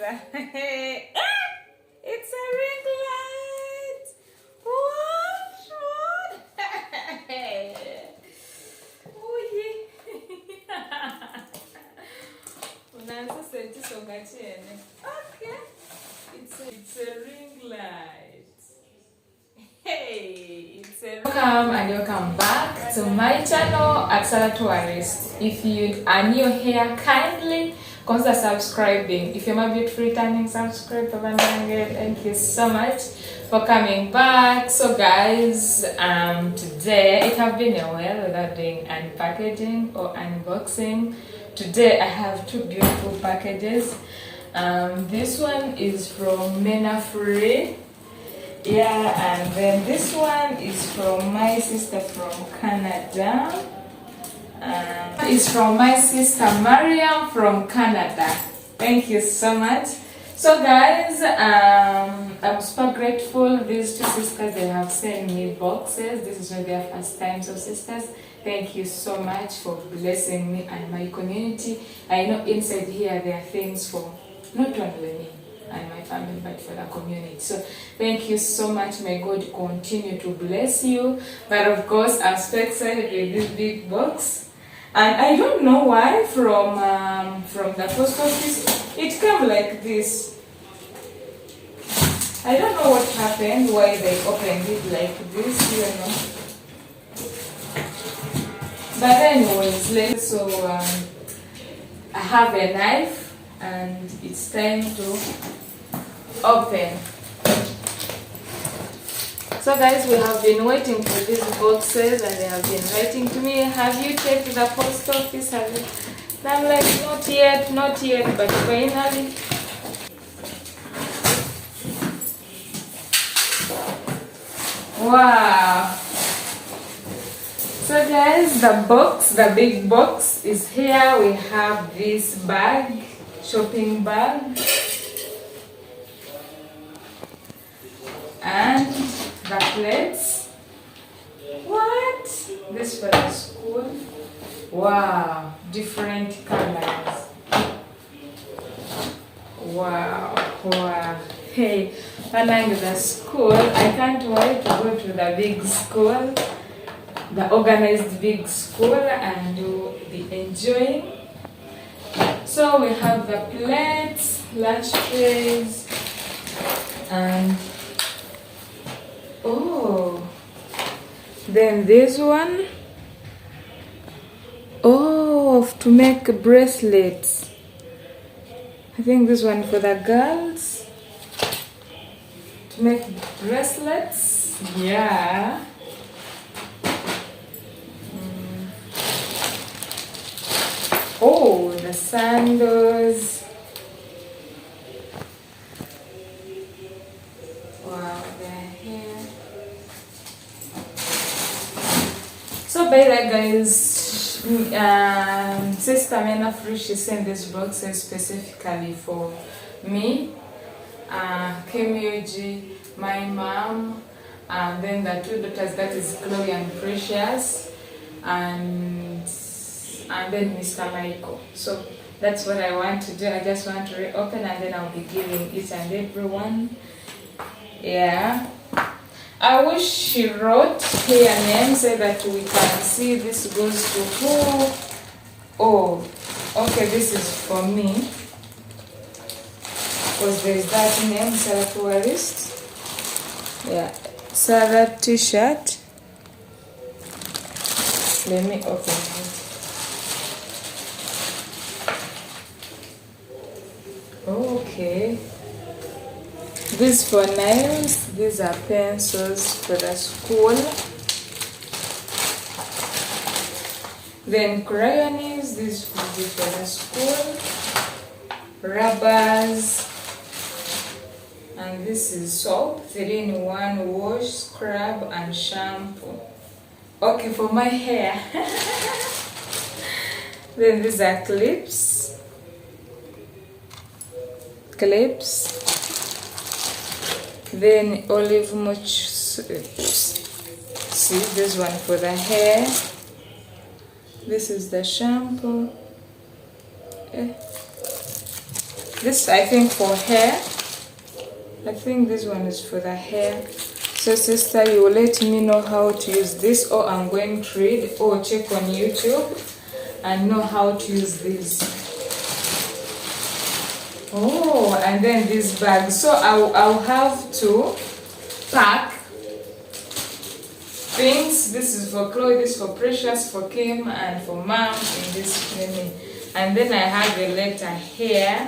It's a ring light. What? Oh yeah. Unaanza senti songa chene. Okay. It's a ring light. Hey, it's a welcome and welcome back to my channel at Outerwear. If you are new here, kindly consider subscribing. If you're my beautiful returning subscriber, thank you so much for coming back. So guys, today it have been a while without doing unpackaging or unboxing. Today I have two beautiful packages. This one is from Meena Free. Yeah, and then this one is from my sister from Canada. It's from my sister Mariam from Canada. Thank you so much. So guys, I'm super grateful. These two sisters, they have sent me boxes. This is not their first time. So sisters, thank you so much for blessing me and my community. I know inside here there are things for not only me and my family, but for the community. So thank you so much. May God continue to bless you. But of course, I'm so excited with this big box. And I don't know why from the post office it came like this. I don't know what happened, why they opened it like this, you know. But anyways, so I have a knife and it's time to open. So guys, we have been waiting for these boxes and they have been writing to me, have you checked the post office? Have you? And I'm like, not yet, but finally. Wow. So guys, the big box is here. We have this bag, shopping bag. And the plates. What? This for the school. Wow, different colors. Wow. Hey, I like the school. I can't wait to go to the big school, the organized big school, and be enjoying. So we have the plates, lunch trays, and oh, then this one, oh, to make bracelets. I think this one for the girls, to make bracelets. Yeah. Oh, the sandals. Wow, they're here. So by the guys, Sister Meena Free, she sent this boxes specifically for me, Kimyoji, my mom, and then the two daughters, that is Chloe and Precious, and then Mr. Michael. So that's what I want to do. I just want to reopen and then I'll be giving each and everyone. Yeah. I wish she wrote here name so that we can see this goes to who. Oh, okay, this is for me. Because there is that name, Sarah Tourist. Yeah, Sarah t-shirt. Let me open it. Okay. These for nails, these are pencils for the school. Then crayons, this will be for the school. Rubbers. And this is soap, 3-in-1 wash, scrub, and shampoo. Okay, for my hair. Then these are clips. Then olive much. See, this one for the hair. This is the shampoo. This I think for hair. I think this one is for the hair. So sister, you will let me know how to use this, or I'm going to read or check on YouTube and know how to use this. Oh, and then this bag. So I'll have to pack things. This is for Chloe, this is for Precious, for Kim, and for Mom in this mini. And then I have a letter here.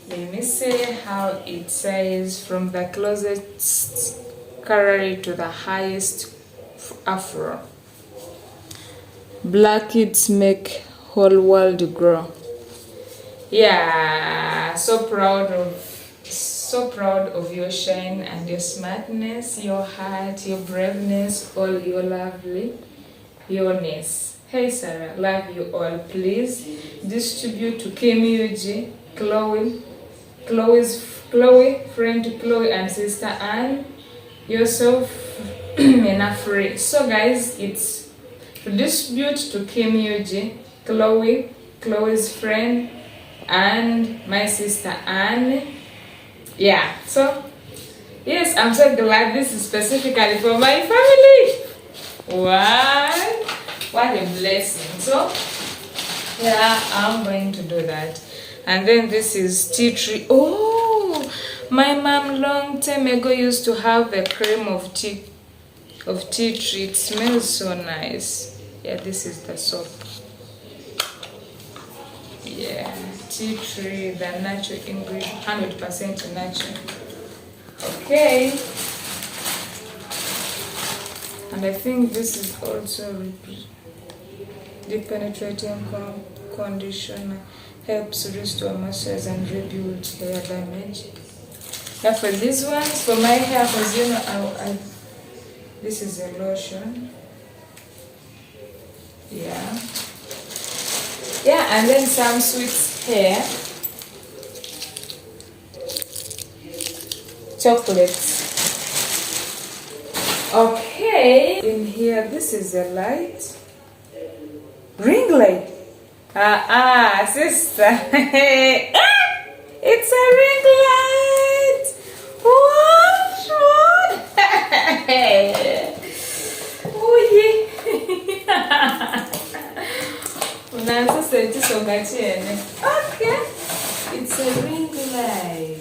Let me see how it says: from the closest calorie to the highest afro. Black kids make whole world grow. Yeah, so proud of your shine and your smartness, your heart, your braveness, all your lovely yourness. Hey Sarah, love you all. Please distribute to Kim Yuji, Chloe, friend Chloe, and sister Anne. Yourself enough free. So guys, it's to distribute to Kim Yuji, Chloe's friend, and my sister Anne. Yeah, so yes, I'm so glad this is specifically for my family. What a blessing. So yeah, I'm going to do that. And then this is tea tree. Oh, my mom long time ago used to have a cream of tea tree. It smells so nice. Yeah, this is the soap. Yeah, tea tree, the natural ingredient, 100% natural. Okay. And I think this is also deep penetrating conditioner, helps restore moisture and rebuild hair damage. Yeah, for these ones, for my hair, because you know, this is a lotion. Yeah. Yeah, and then some sweets here. Chocolates. Okay. In here, this is a light. Ring light. Sister. It's a ring light. What? Oh yeah. Okay, it's a ring light.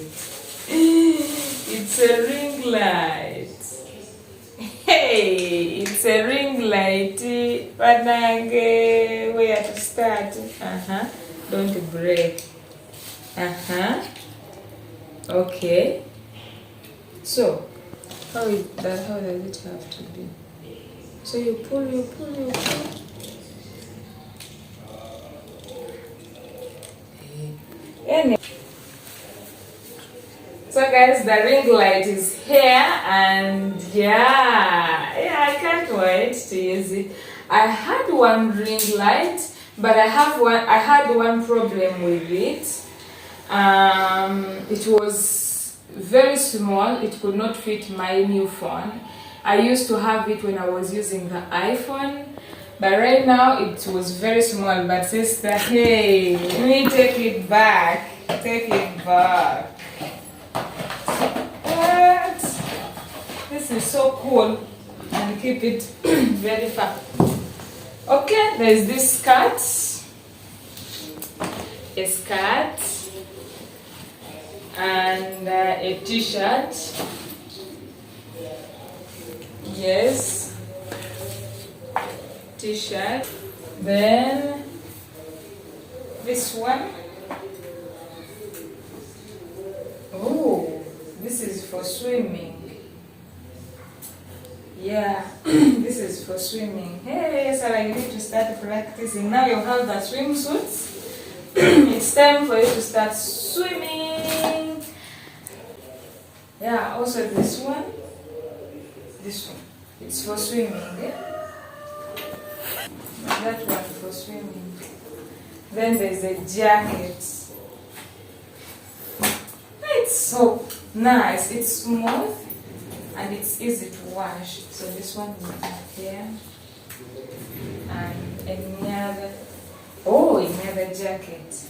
It's a ring light. Hey, it's a ring light. Where to start? Don't break. Okay. So, how does it have to be? So you pull. So guys, the ring light is here, and yeah, I can't wait to use it. I had one ring light, but I had one problem with it. It was very small. It could not fit my new phone. I used to have it when I was using the iPhone, but right now it was very small. But sister, hey, let me take it back. Take it back. What? This is so cool, and keep it very far. Okay, there's this skirt. A skirt and a t-shirt. Yes, t-shirt. Then this one. Oh, this is for swimming. Yeah, this is for swimming. Hey, Sarah, you need to start practicing. Now you have the swimsuits. It's time for you to start swimming. Yeah, also this one. This one. It's for swimming, yeah? That one for swimming. Then there's a jacket. It's so nice. It's smooth and it's easy to wash. So this one is here. And another jacket.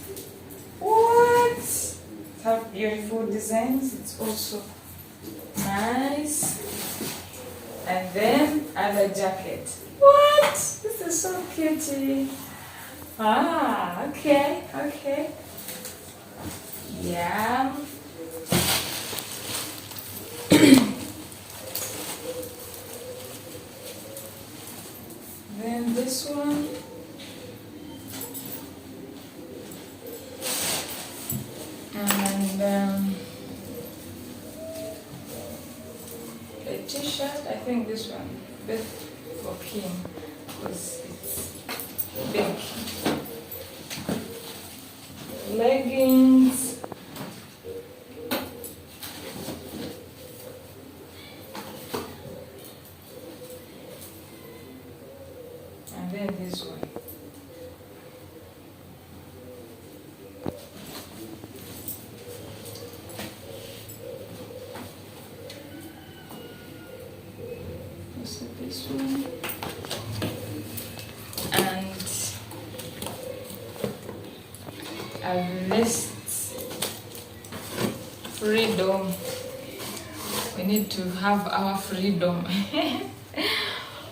What? have beautiful designs. It's also nice. And then other jacket. What? This is so cute. Ah, okay, okay. Yeah. Then this one. And a t-shirt. I think this one best for him because it's big. Leggings. And then this one. Also this one. And I've missed freedom. We need to have our freedom.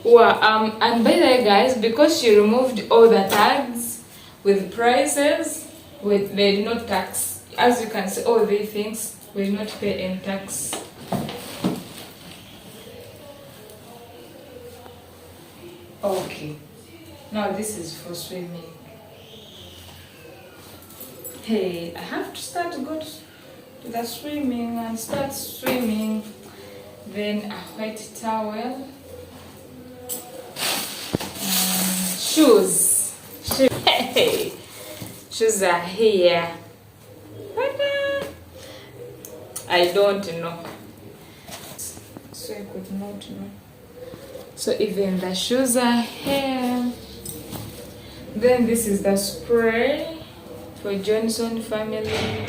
Wow, and by the way guys, because she removed all the tags with prices, with they did not tax. As you can see, all these things will not pay any tax. Okay, now this is for swimming. Hey, I have to start to go to the swimming and start swimming. Then a white towel. Shoes. Hey, shoes are here. I don't know. So I could not know. So even the shoes are here. Then this is the spray for Johnson family.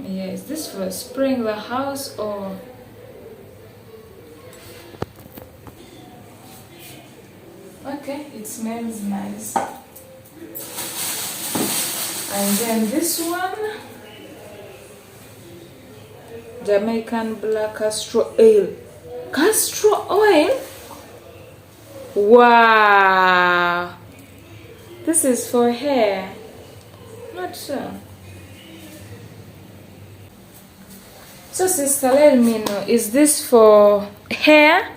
Yeah, is this for spraying the house or? Okay, it smells nice. And then this one, Jamaican black castor oil. Castor oil? Wow! This is for hair. Not sure. So sister, let me know, is this for hair?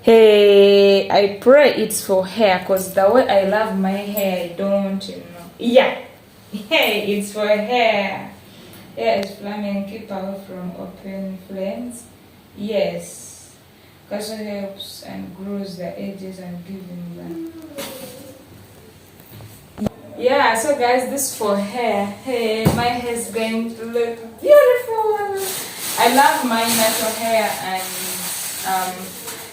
Hey, I pray it's for hair because the way I love my hair, I don't know. Yeah, hey, it's for hair. Hair is flaming, keep away from open flames. Yes, castor helps and grows the edges and giving them. Yeah, so guys, this for hair. Hey, my hair is going to look beautiful. I love my natural hair, and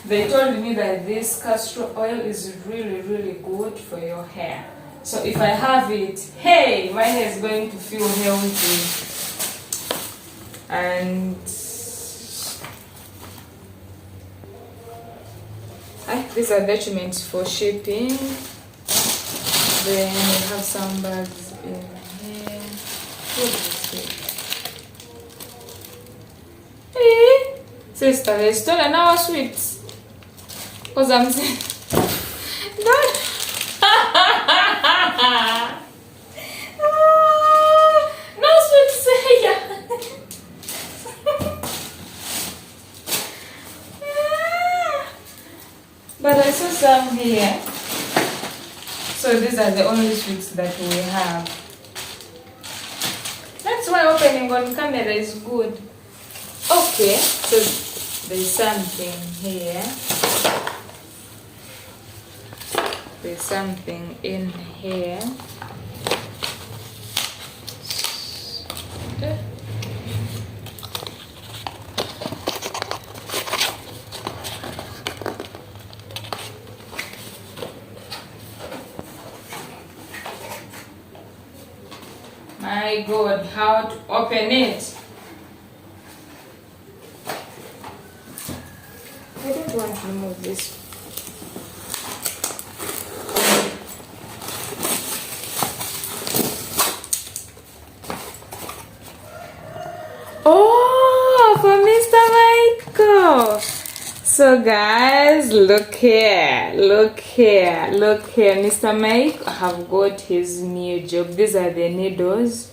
they told me that this castor oil is really, really good for your hair. So if I have it, hey, my hair is going to feel healthy. And these are documents for shipping. Then we have some bags in here. What is it? Hey, sister, they stolen our sweets. Because I'm saying, no. No sweets here. But I saw some here. So these are the only sweets that we have. That's why opening on camera is good. Okay, so there's something here. There's something in here. My God, how to open it? I don't want to remove this. Oh, for Mr. Michael. So guys, look here, look here, look here. Mr. Mike have got his new job. These are the needles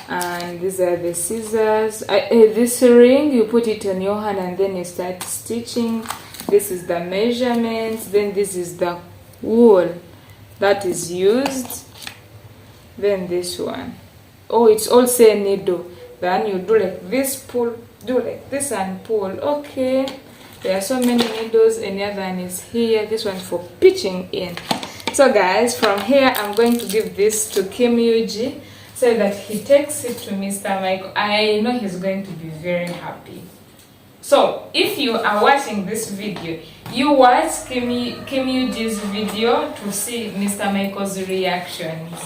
and these are the scissors. This ring, you put it on your hand and then you start stitching. This is the measurements. Then this is the wool that is used. Then this one. Oh, it's also a needle. Then you do like this, pull, do like this and pull. Okay. There are so many needles, and the other one is here. This one for pitching in. So guys, from here I'm going to give this to Kim Yuji so that he takes it to Mr. Michael. I know he's going to be very happy. So if you are watching this video, you watch Kim Yuji's video to see Mr. Michael's reactions.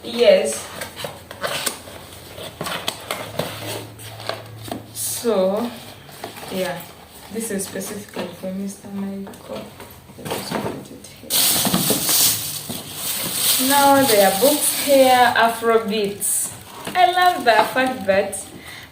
Yes. So yeah. This is specifically for Mr. Michael. Now there are books here, Afrobeats. I love the fact that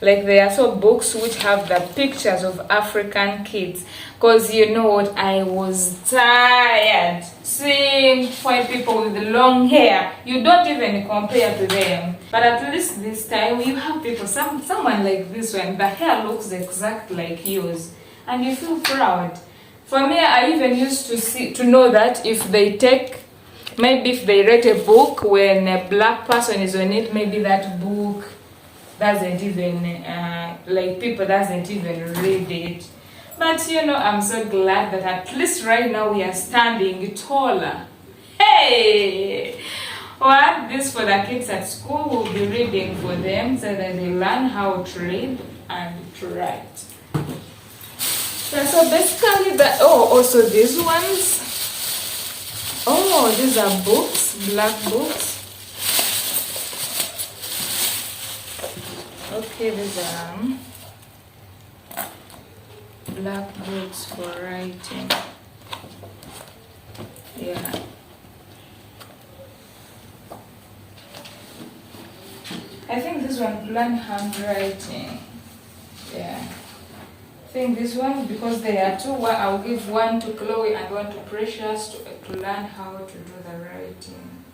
like there are so books which have the pictures of African kids. Because you know what, I was tired seeing white people with long hair. You don't even compare to them. But at least this time you have people, someone like this one, the hair looks exactly like yours. And you feel proud. For me, I even used to know that if they take, maybe if they read a book when a black person is on it, maybe that book doesn't even, like people doesn't even read it. But you know, I'm so glad that at least right now we are standing taller. Hey! What? This for the kids at school, will be reading for them so that they learn how to read and to write. Yeah, so basically also these ones. Oh, these are books, black books. Okay, these are black books for writing. Yeah. I think this one, learn handwriting. Yeah. I think this one, because there are two, I'll give one to Chloe and one to Precious to learn how to do the writing.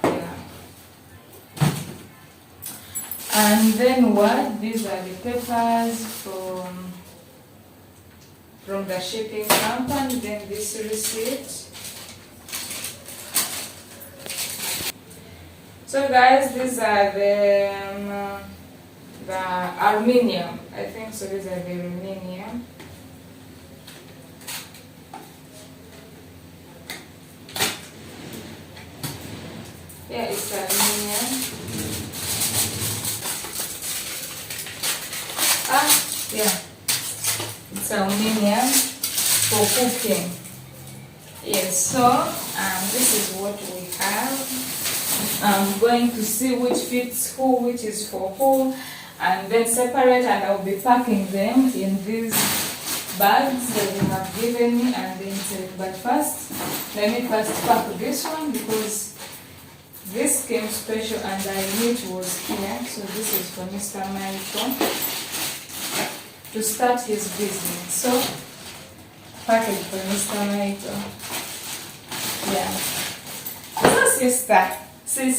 Yeah. And then what? These are the papers from the shipping company. Then this receipt. So guys, these are the aluminium. I think so. These are the aluminium. Yeah, it's aluminium. Yeah, it's aluminium for cooking. Yes. So this is what we have. I'm going to see which fits who, which is for who, and then separate, and I'll be packing them in these bags that you have given me, and then say, but first, let me first pack this one because this came special and I knew it was here. So this is for Mr. Michael to start his business. So package for Mr. Michael. Yeah. So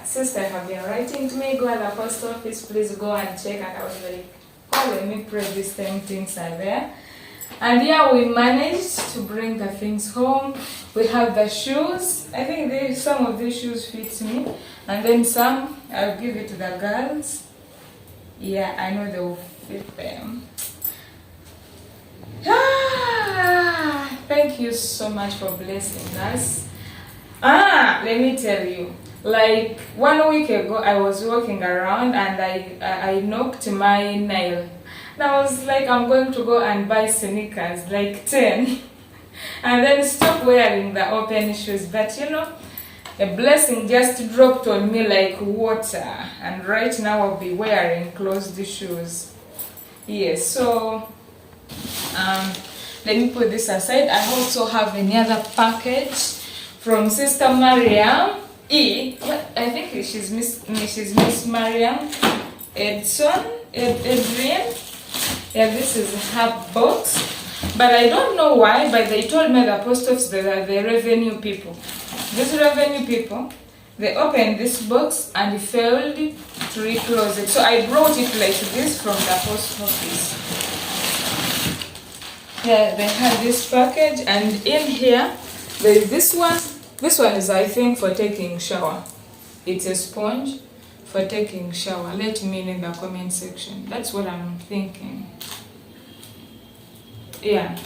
sister have been writing to me, go at the post office, please go and check. And I was like, oh, let me pray this time things are there. And yeah, we managed to bring the things home. We have the shoes. I think some of these shoes fit me. And then some, I'll give it to the girls. Yeah, I know they will fit them. Thank you so much for blessing us. Let me tell you. Like 1 week ago, I was walking around and I knocked my nail. And I was like, I'm going to go and buy sneakers, like 10. And then stop wearing the open shoes. But you know, a blessing just dropped on me like water. And right now I'll be wearing closed shoes. Yes, so let me put this aside. I also have another package from Sister Mariam. I think she's Ms Mariam. Adrian. Yeah, this is her box. But I don't know why, but they told me the post office that are the revenue people. These revenue people, they opened this box and failed to reclose it. So I brought it like this from the post office. Yeah, they had this package, and in here, there is this one. This one is, I think, for taking shower. It's a sponge for taking shower. Let me know in the comment section. That's what I'm thinking. Yeah.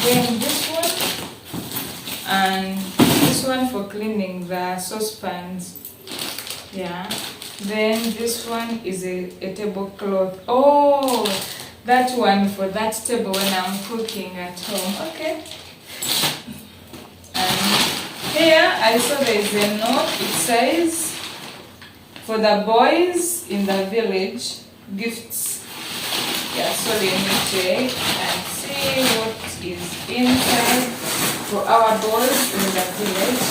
Then this one, and this one for cleaning the saucepans. Yeah. Then this one is a tablecloth. Oh, that one for that table when I'm cooking at home. Okay. And here I saw there is a note. It says, for the boys in the village, gifts. Yeah, so we need to check and see what is inside for our boys in the village.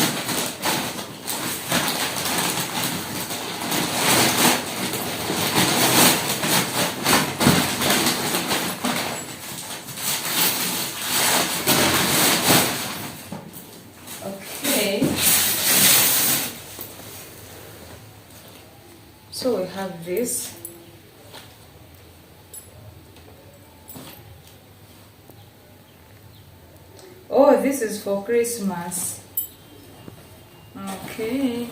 Okay. So we have this. Oh, this is for Christmas. Okay.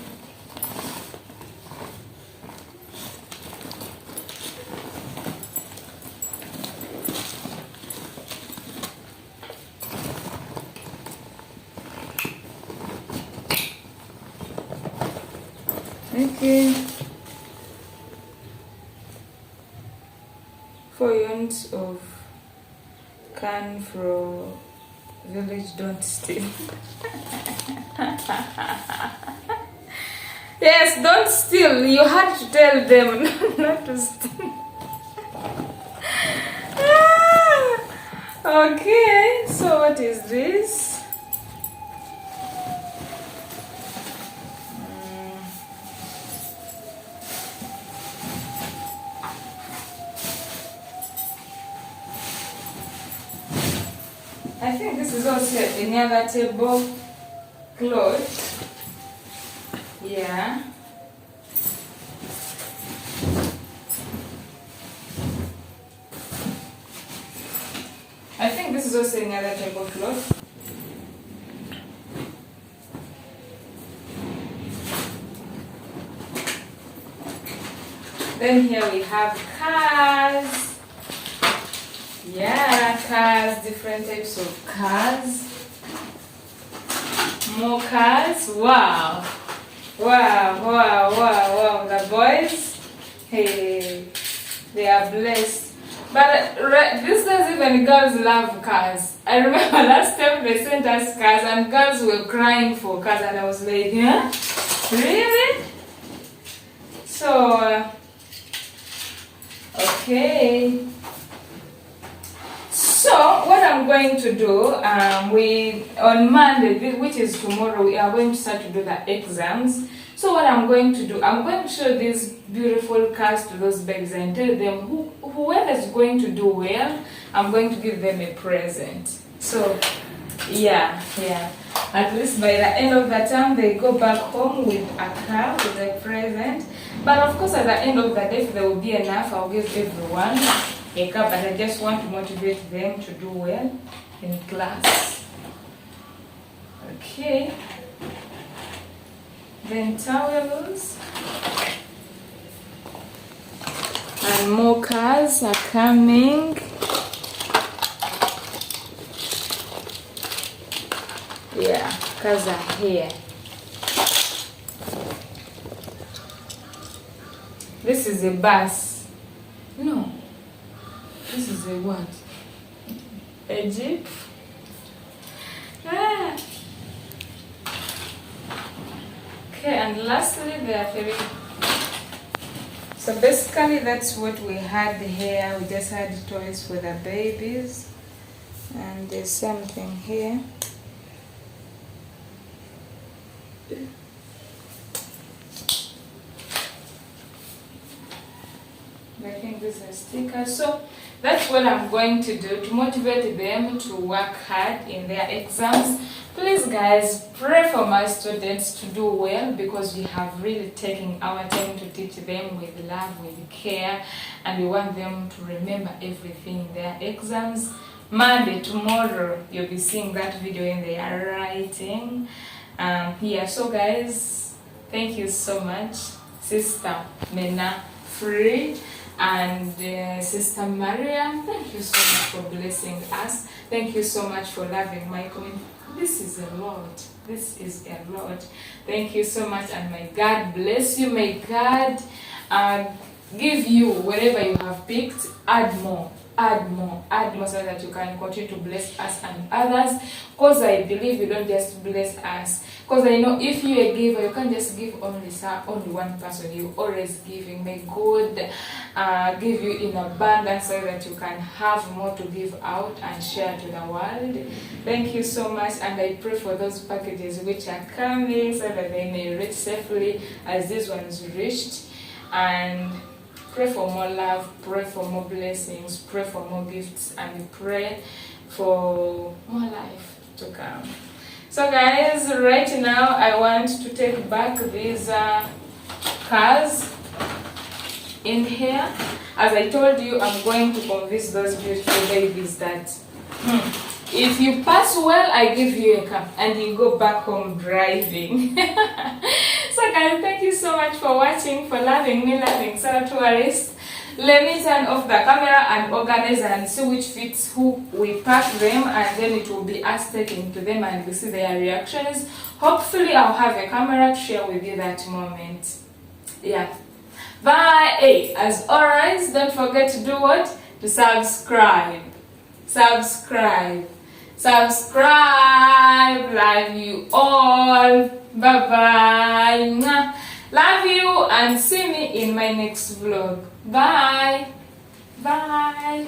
Okay. 4 units of can for village don't steal. Yes, don't steal. You had to tell them not to steal. Okay, so what is this? I think this is also another table cloth. Yeah. I think this is also another tablecloth. Then here we have cars. Yeah, cars, different types of cars. More cars. Wow. Wow, wow, wow, wow. The boys, hey, they are blessed. But these days even girls love cars. I remember last time they sent us cars and girls were crying for cars and I was like, huh? Really? So, okay. So what I'm going to do, on Monday, which is tomorrow, we are going to start to do the exams. So what I'm going to do, I'm going to show these beautiful cars to those bags and tell them whoever is going to do well, I'm going to give them a present. So yeah. At least by the end of the term, they go back home with a car, with a present. But of course, at the end of the day, if there will be enough, I'll give everyone a car. But I just want to motivate them to do well in class. Okay. Then towels. And more cars are coming. Yeah, cars are here. This is a bus. No. This is a what? A jeep? Ah. Okay, and lastly, there are three. So basically, that's what we had here. We just had toys for the babies. And there's something here. these are stickers. So that's what I'm going to do to motivate them to work hard in their exams. Please guys, pray for my students to do well, because we have really taken our time to teach them with love, with care, and we want them to remember everything in their exams. Monday, tomorrow, you'll be seeing that video in their writing here. So guys, thank you so much, Sister Meena Free and Sister Mariam. Thank you so much for blessing us. Thank you so much for loving my community. This is a lot. This is a lot. Thank you so much, and may God bless you. May God give you whatever you have picked. Add more. Add more, so that you can continue to bless us and others. Because I believe you don't just bless us. Because I know if you're a giver, you can't just give only one person. You're always giving. May God give you in abundance, so that you can have more to give out and share to the world. Thank you so much, and I pray for those packages which are coming, so that they may reach safely as these ones reached. And pray for more love, pray for more blessings, pray for more gifts, and pray for more life to come. So guys, right now I want to take back these cars in here. As I told you, I'm going to convince those beautiful babies that if you pass well, I give you a car and you go back home driving. So guys, thank you so much for watching, for loving me, loving Sarah Tourist. Let me turn off the camera and organize and see which fits who. We pack them, and then it will be us taking to them and we see their reactions. Hopefully I'll have a camera to share with you that moment. Yeah. Bye. Hey, as always, don't forget to do what? To subscribe. Subscribe. Subscribe. Love you all. Bye bye. Love you, and see me in my next vlog. Bye. Bye.